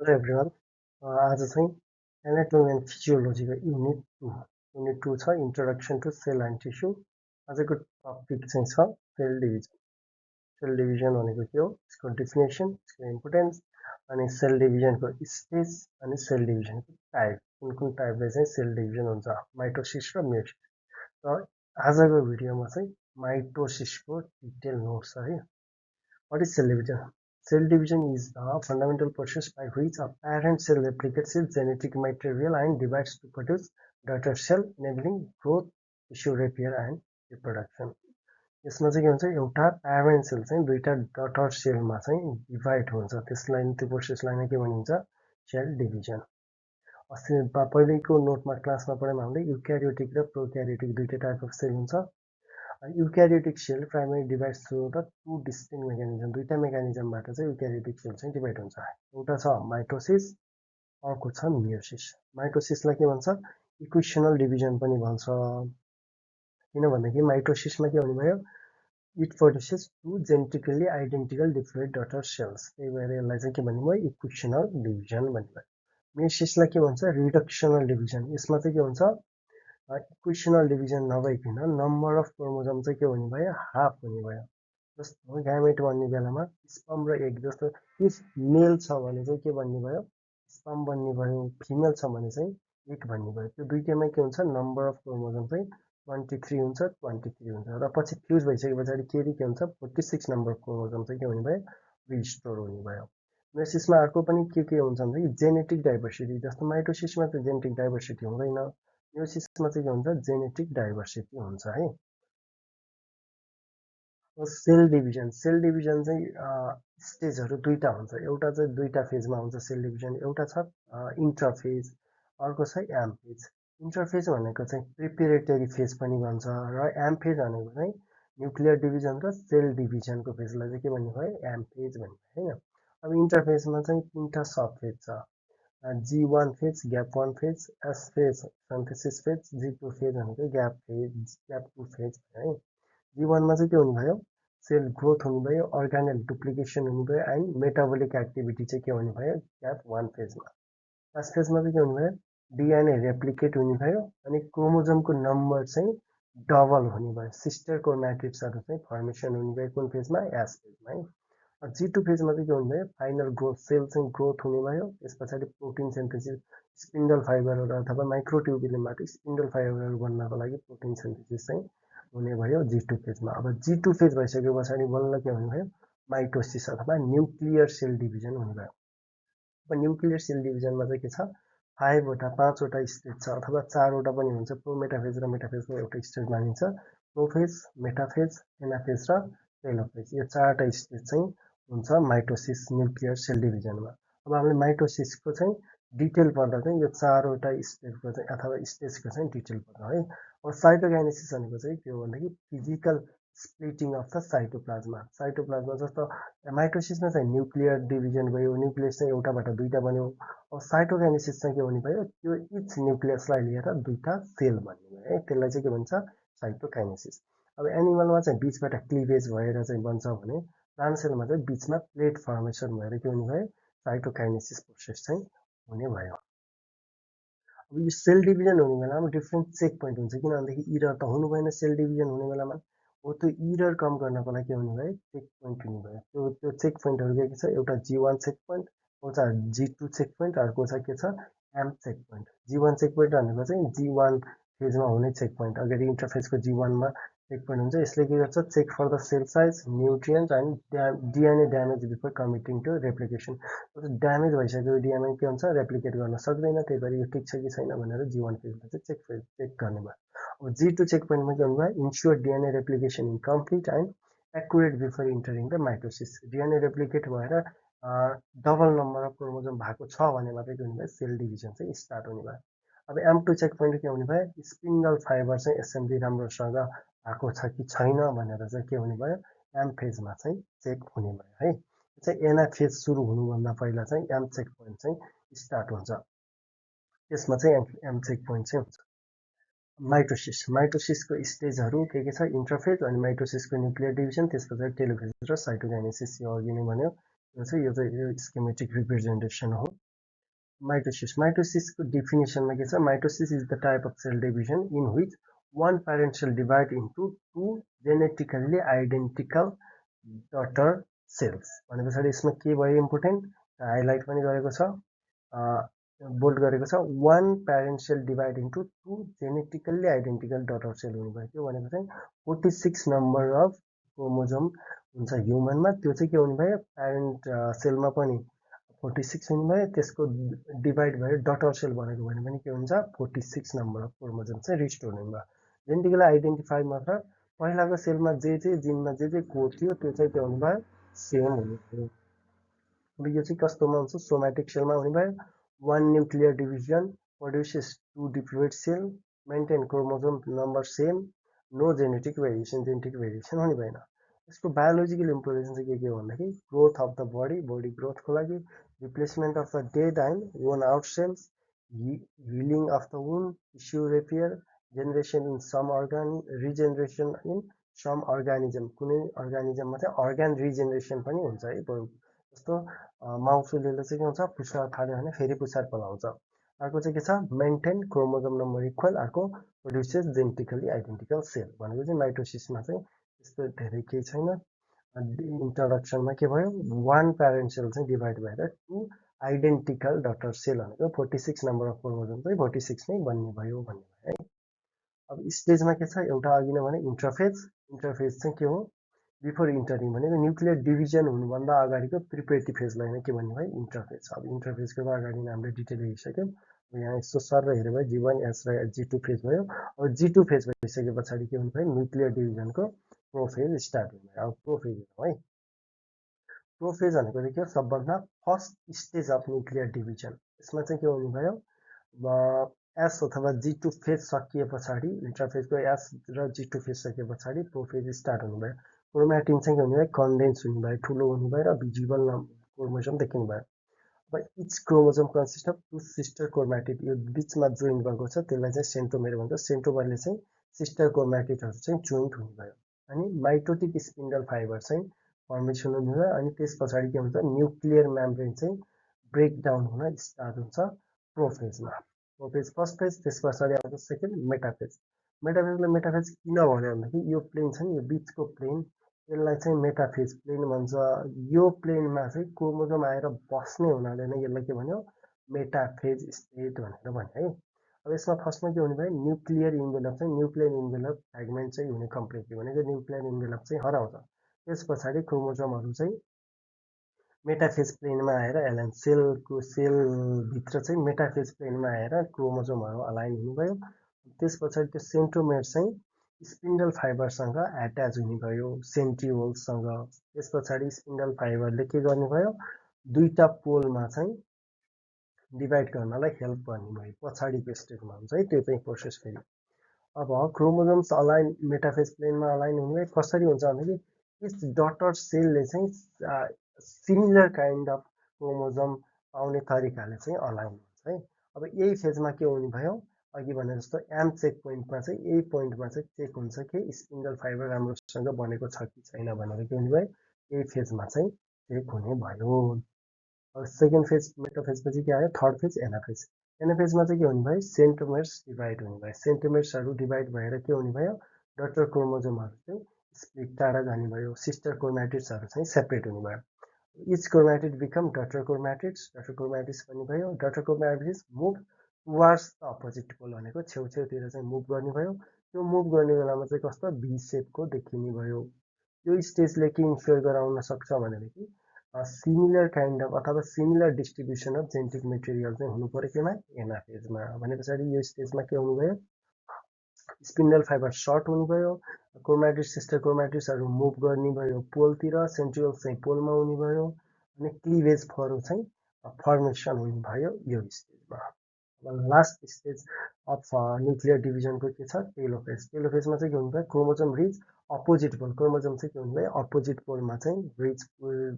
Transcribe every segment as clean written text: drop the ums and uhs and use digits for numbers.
Hello everyone. आज चाहिँ anatomy and फिजियोलोजीको unit 2 छ introduction to cell and tissue. आजको टपिक चाहिँ छ सेल डिभिजन। सेल डिभिजन भनेको के हो, यसको डेफिनेसन, यसको इम्पोर्टेन्स, अनि सेल डिभिजनको स्टेज अनि सेल डिभिजनको टाइप, कुन कुन टाइपले चाहिँ सेल डिभिजन हुन्छ, माइटोसिस र मेयोसिस। र आजको भिडियोमा चाहिँ माइटोसिसको डिटेल नोट्स छ है। What is cell division? Cell division is the fundamental process by which a parent cell replicates its genetic material and divides to produce daughter cell, enabling growth, tissue repair and reproduction. यसमा चाहिँ के हुन्छ, एउटा parent sale चाहिँ दुईटा daughter सेलमा चाहिँ divide हुन्छ, त्यसलाई त्यो प्रोसेसलाई नै के भनिन्छ, सेल डिभिजन। अस्ति पहिलेको नोटमा क्लासमा पढ्यौँ हामीले युक्यारियोटिक र प्रोक्यारियोटिक दुईटै टाइप अफ सेल हुन्छ। eukaryotic cell primarily divides through the two distinct mechanisms. दुईटा मेकानिजमबाट चाहिँ eukaryotic cell चाहिँ डिभाइड हुन्छ। एउटा छ माइटोसिस, अर्को छ मेयोसिस। माइटोसिसलाई के भन्छ, इक्वेसनल डिभिजन पनि भन्छ। किनभनेदेखि माइटोसिसमा के हुने भयो, it produces two genetically identical different daughter cells, त्यही भएर यसलाई चाहिँ के भन्ने भयो, इक्वेसनल डिभिजन भन्ने भयो। मेयोसिसलाई के भन्छ, रिडक्सनल डिभिजन। यसमा चाहिँ के हुन्छ, इक्वेसनल डिभिजन नभइकन नम्बर अफ क्रोमोजोम चाहिँ के हुने भयो, हाफ हुने भयो। जस्तो ग्यामेट बन्ने बेलामा स्पर्म र एग, जस्तो इफ मेल छ भने चाहिँ के भन्ने भयो, स्पर्म बन्ने भयो, फिमेल छ भने चाहिँ एग भन्ने भयो। त्यो दुईटैमा के हुन्छ, नम्बर अफ क्रोमोजोम चाहिँ 23 हुन्छ, 23 हुन्छ। र पछि फ्युज भइसके पछाडि के हुन्छ, 46 नम्बर क्रोमोजोम चाहिँ के हुने भयो, रिस्टोर हुने भयो। मेयोसिसमा अर्को पनि के हुन्छ भने जेनेटिक डाइभर्सिटी, जस्तो माइटोसिसमा चाहिँ जेनेटिक डाइभर्सिटी हुँदैन, मेयोसिसमा चाहिँ के हुन्छ, जेनेटिक डाइभर्सिटी हुन्छ है। सेल डिभिजन चाहिँ स्टेजहरू दुईटा हुन्छ, एउटा चाहिँ दुईटा फेजमा हुन्छ सेल डिभिजन। एउटा छ इन्टरफेज, अर्को छ एम फेज। इन्टरफेज भनेको चाहिँ प्रिपेरेटरी फेज पनि भन्छ, र एम फेज भनेको चाहिँ न्युक्लियर डिभिजन र सेल डिभिजनको फेजलाई चाहिँ के भन्ने भयो, एम फेज भन्ने होइन। अब इन्टरफेजमा चाहिँ तिनवटा सब फेज छ, G1 phase, gap 1 phase, S phase synthesis phase, G2 phase भनेको ग्याप 2 फेज है। G1 मा चाहिँ के हुने भयो, सेल ग्रोथ हुने भयो, अर्गानल डुप्लिकेसन हुने भयो, एन्ड मेटाबोलिक एक्टिभिटी चाहिँ के हुने भयो, ग्याप 1 फेजमा। S फेजमा चाहिँ के हुने भयो, डिएनए रेप्लिकेट हुने भयो, अनि क्रोमोजोमको नम्बर चाहिँ डबल हुने भयो, सिस्टर क्रोम्याटिड्सहरू चाहिँ फर्मेसन हुने भयो, कुन फेजमा, S फेजमा है। G2 फेजमा चाहिँ के हुने भयो, फाइनल ग्रोथ, सेल चाहिँ ग्रोथ हुने भयो, त्यस पछाडि प्रोटिन सिन्थेसिस, स्पिन्डल फाइबरहरू अथवा माइक्रोट्युबुलिनबाट स्पिन्डल फाइबरहरू बन्नको लागि प्रोटिन सिन्थेसिस चाहिँ हुने भयो G2 फेजमा। अब G2 फेज भइसके पछाडि बल्ल के हुने भयो, माइटोसिस अथवा न्युक्लियर सेल डिभिजन हुने भयो। अब न्युक्लियर सेल डिभिजनमा चाहिँ के छ, 5वटा स्टेज छ, अथवा 4वटा पनि हुन्छ। प्रोमेटाफेज र मेटाफेजको एउटा स्टेज मानिन्छ, प्रोफेज, मेटाफेज, एनाफेज र टेलोफेज, यो 4वटा स्टेज चाहिँ हुन्छ माइटोसिस न्युक्लियर सेल डिभिजनमा। अब हामीले माइटोसिसको चाहिँ डिटेल पढ्दा चाहिँ यो 4वटा स्टेजको चाहिँ अथवा स्टेजको चाहिँ डिटेल पढ्नु है। अब साइटोकाइनेसिस भनेको चाहिँ के हो भनेदेखि physical splitting of the cytoplasm. जस्तो माइटोसिसमा चाहिँ न्युक्लियर डिभिजन भयो, न्युक्लियस चाहिँ एउटाबाट दुईटा बन्यो। अब साइटोकाइनेसिस चाहिँ के हुने भयो, त्यो इच न्युक्लियसलाई लिएर दुईटा सेल बन्ने भयो है, त्यसलाई चाहिँ के भन्छ, साइटोकाइनेसिस। अब एनिमलमा चाहिँ बिचबाट क्लिभेज भएर चाहिँ बन्छ भने प्लान्ट सेलमा चाहिँ बिचमा प्लेट फर्मेसन भएर के हुने भयो, साइटोकाइनेसिस प्रोसेस चाहिँ हुने भयो। अब यो सेल डिभिजन हुने बेलामा डिफ्रेन्ट चेक पोइन्ट हुन्छ, किनभनेदेखि इरर त हुनु भएन सेल डिभिजन हुने बेलामा, हो त्यो इरर कम गर्नको लागि के हुने भयो, चेक पोइन्ट हुने भयो। त्यो चेक पोइन्टहरू के छ, एउटा G1 चेक पोइन्ट, एउटा G2 चेक पोइन्ट, अर्को चाहिँ के छ, M checkpoint. G1 checkpoint भनेको चाहिँ G1 फेजमा हुने चेक पोइन्ट, अगाडि इन्टरफेजको G1मा चेक पोइन्ट हुन्छ। यसले के गर्छ, check for the cell size, nutrient and DNA damage before committing to replication. Damage भइसक्यो डिएनए के हुन्छ, रेप्लिकेट गर्न सक्दैन, त्यही भएर यो ठिक छ कि छैन भनेर G1 फेजमा चाहिँ चेक गर्ने भयो। अब G2 चेक पोइन्टमा के भन्नुभयो, ensure DNA replication in complete and accurate before entering the mitosis. DNA replicate भएर डबल नम्बर अफ क्रोमोजोम भएको छ भने मात्रै के हुने भयो, सेल डिभिजन चाहिँ स्टार्ट हुने भयो। अब M2 चेक पोइन्ट के हुने भयो, स्पिन्डल फाइबर चाहिँ एसेम्बली राम्रोसँग भएको छ कि छैन भनेर चाहिँ के हुने भयो, एम फेजमा चाहिँ चेक हुने भयो है। चाहिँ एना फेज सुरु हुनुभन्दा पहिला चाहिँ एम चेक पोइन्ट चाहिँ स्टार्ट हुन्छ, त्यसमा चाहिँ एम चेक पोइन्ट चाहिँ हुन्छ। माइटोसिसको स्टेजहरू के छ, इन्टरफेज, अनि माइटोसिसको न्युक्लियर डिभिजन, त्यस पछाडि टेलोफेज र साइटोकाइनेसिस। यो अघि नै भन्यो, यो चाहिँ स्केमेटिक रिप्रेजेन्टेसन हो। Mitosis को डेफिनेसनमा के छ mitosis is the type of cell division in which one parent cell divide into two genetically identical daughter cells भने पछाडि यसमा के भयो इम्पोर्टेन्ट हाइलाइट पनि गरेको छ बोल्ड गरेको छ one parent cell divide into two genetically identical daughter cell हुने भयो त्यो भनेको चाहिँ 46 नम्बर अफ क्रोमोजोम हुन्छ ह्युमनमा त्यो चाहिँ के हुने भयो प्यारेन्ट सेलमा पनि 46 हुने भयो त्यसको डिभाइड भयो डटर सेल भनेको भने पनि के हुन्छ 46 नम्बर अफ क्रोमोजोम चाहिँ रिस्टोर हुने भयो जेनेटिकली आइडेन्टिफाई मतलब पहिलाको सेलमा जे जिनमा जे कोड थियो त्यो चाहिँ के हुने भयो सेम हुने भयो अब यो चाहिँ कस्तोमा हुन्छ सोमेटिक सेलमा हुने भयो one nuclear division produces two diploid cell maintain chromosome number same no genetic variation हुने भएन यसको बायोलोजिकल इम्प्लिकेसन चाहिँ के हो भन्दाखेरि ग्रोथ अफ द बडी ग्रोथको लागि replacement of the dead and worn out cells, healing of the wound, tissue repair, generation in some organ, regeneration in some organism. कुनै अर्गानिजममा चाहिँ अर्गान रिजेनेरेसन पनि हुन्छ है जस्तो माउसुलीले चाहिँ के हुन्छ पुच्छर खाल्यो भने फेरि पुच्छर पलाउँछ अर्को चाहिँ के छ मेन्टेन क्रोमोजोम नम्बर इक्वल अर्को प्रोड्युसेस जेनेटिकली आइडेन्टिकल सेल भनेको चाहिँ माइटोसिसमा चाहिँ त्यस्तो धेरै केही छैन इन्ट्रोडक्सनमा के भयो one parent cell चाहिँ डिभाइड भएर टु आइडेन्टिकल डटर सेल भनेको 46 नम्बर अफ क्रोमोजोम चाहिँ 46 नै बन्ने भयो भन्ने भयो है अब स्टेजमा के छ एउटा अघि नै भने इन्टरफेज चाहिँ के हो बिफोर इन्टरिङ भनेको न्युक्लियर डिभिजन हुनुभन्दा अगाडिको प्रिपेरेटिभ फेजलाई नै के भन्ने भयो इन्टरफेज अब इन्टरफेजको त अगाडि नै हामीले डिटेल हेरिसक्यौँ यहाँ यस्तो सर हेऱ्यो भने G1 S र G2 फेज भयो अब G2 फेज भइसके पछाडि के हुने भयो न्युक्लियर डिभिजनको प्रोफेज स्टार्ट हुने भयो अब प्रोफेज है प्रोफेज भनेको चाहिँ के हो सबभन्दा first stage of nuclear division यसमा चाहिँ के हुने भयो एस अथवा G2 फेज सकिए पछाडि इन्टरफेजको एस र G2 फेज सकिए पछाडि प्रोफेज स्टार्ट हुने भयो क्रोमेटिन चाहिँ के हुने भयो कन्डेन्स हुने भयो ठुलो हुने भयो र भिजिबल क्रोमोजोम देखिने भयो अब each chromosome consist of two sister chromatid यो बिचमा जोइन्ट भएको छ त्यसलाई चाहिँ सेन्ट्रोमेर भन्छ सेन्ट्रोमेरले चाहिँ सिस्टर क्रोमेटिडहरू चाहिँ जोइन्ट हुने भयो अनि माइटोटिक स्पिन्डल फाइबर चाहिँ फर्मेसन हुने भयो अनि त्यस पछाडि के हुन्छ न्युक्लियर मेम्ब्रेन चाहिँ ब्रेकडाउन हुन स्टार्ट हुन्छ प्रोफेजमा प्रोफेज फर्स्ट फेज त्यस पछाडि आउँछ सेकेन्ड मेटाफेज मेटाफेज किन भन्यो भन्दाखेरि यो प्लेन छ नि यो बिचको प्लेन यसलाई चाहिँ मेटाफेज प्लेन भन्छ यो प्लेनमा चाहिँ क्रोमोजोम आएर बस्ने हुनाले नै यसलाई के भन्यो मेटाफेज स्टेट भनेर भन्यो है अब यसमा फर्स्टमा के हुने भयो न्युक्लियर इन्भेलप चाहिँ न्युक्लियर इन्भेलप फ्रेगमेन्ट चाहिँ हुने कम्प्लिटली भनेको न्युक्लियर इन्भेलप चाहिँ हराउँछ त्यस पछाडि क्रोमोजोमहरू चाहिँ मेटाफेज प्लेनमा आएर यसलाई सेलको सेलभित्र चाहिँ मेटाफेज प्लेनमा आएर क्रोमोजोमहरू अलाइन हुनुभयो त्यस पछाडि त्यो सेन्ट्रोमेर चाहिँ स्पिन्डल फाइबरसँग एट्याच हुने भयो सेन्ट्रिओल्ससँग त्यस पछाडि स्पिन्डल फाइबरले के गर्ने भयो दुईटा पोलमा चाहिँ डिभाइड गर्नलाई हेल्प गर्ने भयो पछाडिको स्टेजमा हुन्छ है त्यो चाहिँ प्रोसेस फेरि अब क्रोमोजोम्स अलाइन मेटाफेज प्लेनमा अलाइन हुने कसरी हुन्छ भनेदेखि इच डटर सेलले चाहिँ सिमिलर काइन्ड अफ क्रोमोजोम पाउने तरिकाले चाहिँ अलाइन हुन्छ है अब यही फेजमा के हुने भयो अघि भने जस्तो एम चेक पोइन्टमा चाहिँ यही पोइन्टमा चाहिँ चेक हुन्छ कि स्पिन्डल फाइबर राम्रोसँग बनेको छ कि छैन भनेर के हुने भयो यही फेजमा चाहिँ चेक हुने भयो अब सेकेन्ड फेज मेटाफेजपछि के आयो थर्ड फेज एनाफेज एनाफेजमा चाहिँ के हुने भयो सेन्ट्रोमेर्स डिभाइड हुने भयो सेन्ट्रोमेर्सहरू डिभाइड भएर के हुने भयो डटर क्रोमोजोमहरू चाहिँ स्प्लिट टाढा जाने भयो सिस्टर क्रोमेटिड्सहरू चाहिँ सेपरेट हुने भयो each chromatid become daughter chromatids पनि भयो daughter chromatids move towards the opposite pole भनेको छेउछेउतिर चाहिँ मुभ गर्ने भयो त्यो मुभ गर्ने बेलामा चाहिँ कस्तो भी सेपको देखिने भयो यो स्टेजले के इन्स्योर गराउन सक्छ भनेदेखि सिमिलर काइन्ड अफ अथवा similar distribution of genetic material चाहिँ हुनु पर्यो केमा एनाफेजमा भने पछाडि यो स्टेजमा के हुनु भयो स्पिन्डल फाइबर सर्ट हुने भयो क्रोमेटिड्स सिस्टर क्रोमेटिड्सहरू मुभ गर्ने भयो पोलतिर सेन्ट्रियोल्स चाहिँ पोलमा हुने भयो अनि क्लिभेजहरू चाहिँ फर्मेसन हुने भयो यो स्टेजमा लास्ट स्टेज अफ न्युक्लियर डिभिजनको के छ टेलोफेजमा चाहिँ के हुने भयो chromosome reach opposite pole chromosome चाहिँ के हुने भयो अपोजिट पोलमा चाहिँ रिच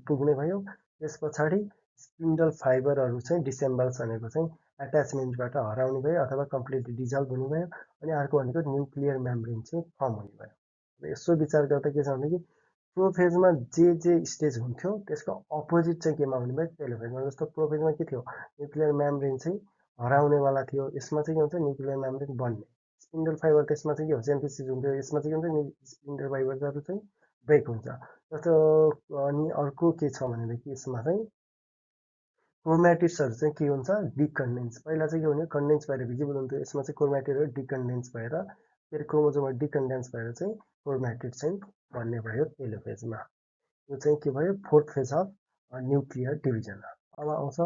पुग्ने भयो त्यस पछाडि स्पिन्डल फाइबरहरू चाहिँ डिसेम्बल्स भनेको चाहिँ एट्याचमेन्टबाट हराउने भयो अथवा कम्प्लिटली डिजल्भ हुने भयो अनि अर्को भनेको न्युक्लियर मेम्ब्रेन चाहिँ फर्म हुने भयो यसो विचार गर्दा के छ भनेदेखि प्रोफेजमा जे स्टेज हुन्थ्यो त्यसको अपोजिट चाहिँ केमा हुने भयो टेलोफेजमा। जस्तो प्रोफेजमा के थियो, न्युक्लियर मेम्ब्रेन चाहिँ हराउनेवाला थियो, यसमा चाहिँ के हुन्छ न्युक्लियर मेम्ब्रेन बन्ने। स्पिन्डल फाइबर त्यसमा चाहिँ के हो सिन्थेसिस हुन्थ्यो, यसमा चाहिँ के हुन्छ स्पिन्डल फाइबरहरू चाहिँ ब्रेक हुन्छ। जस्तो अनि अर्को के छ भनेदेखि यसमा चाहिँ क्रोमेटिड्सहरू चाहिँ के हुन्छ डिकन्डेन्स। पहिला चाहिँ के हुने कन्डेन्स भएर भिजिबल हुन्थ्यो, यसमा चाहिँ क्रोमेटिडहरू डिकन्डेन्स भएर फेरि क्रोमोजोमहरू डिकन्डेन्स भएर चाहिँ क्रोमेटिड चाहिँ बन्ने भयो टेलोफेजमा। यो चाहिँ के भयो fourth phase of nuclear division. अब आउँछ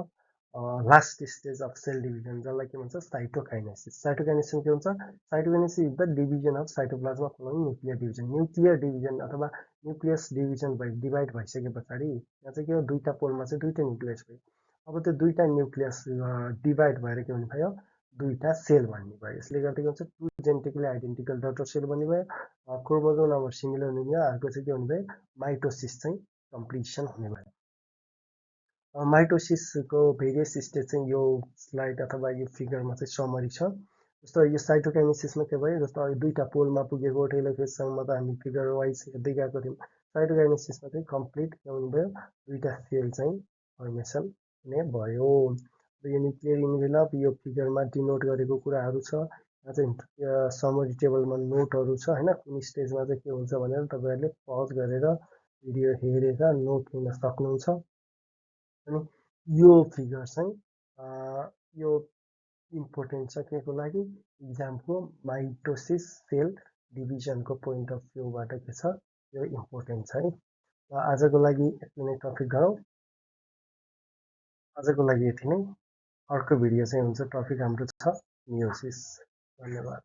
last stage of cell division जसलाई के भन्छ साइटोकाइनेसिस। साइटोकाइनेसिस के हुन्छ, cytokinesis is the division of cytoplasm following nuclear division. Nuclear division अथवा न्युक्लियस डिभिजन डिभाइड भइसके पछाडि यहाँ चाहिँ के हो दुईटा पोलमा चाहिँ दुईटा न्युक्लियस भयो। अब त्यो दुईटा न्युक्लियस डिभाइड भएर के हुने भयो दुईटा सेल बन्ने भयो। यसले गर्दा के हुन्छ two genetically identical daughter cell बन्ने भयो, क्रोमोजोम नम्बर सिमिलर हुने भयो। अर्को चाहिँ के हुने भयो माइटोसिस चाहिँ कम्प्लिसन हुने भयो। माइटोसिसको भेरियस स्टेज चाहिँ यो स्लाइड अथवा यो फिगरमा चाहिँ समरी छ। जस्तो यो साइटोकाइनेसिसमा के भयो, जस्तो अब दुईटा पोलमा पुगेको टेलोफेजसम्म त हामी फिगर वाइज हेर्दै गएको थियौँ। साइटोकाइनेसिसमा चाहिँ कम्प्लिट के हुने भयो दुईटा सेल चाहिँ फर्मेसन हुने भयो। यो न्युक्लियर इन्भेलप यो फिगरमा डिनोट गरेको कुराहरू छ। यहाँ चाहिँ समरी टेबलमा नोटहरू छ होइन, कुन स्टेजमा चाहिँ के हुन्छ भनेर तपाईँहरूले पज गरेर भिडियो हेरेर नोट लिन सक्नुहुन्छ। अनि यो फिगर चाहिँ यो इम्पोर्टेन्ट छ के को लागि, इक्जामको माइटोसिस सेल डिभिजनको पोइन्ट अफ भ्यूबाट के छ यो इम्पोर्टेन्ट छ है। र आजको लागि यति नै टपिक गरौँ। आजको लागि यति नै। अर्को भिडियो चाहिँ हुन्छ टपिक हाम्रो छ मियोसिस। धन्यवाद।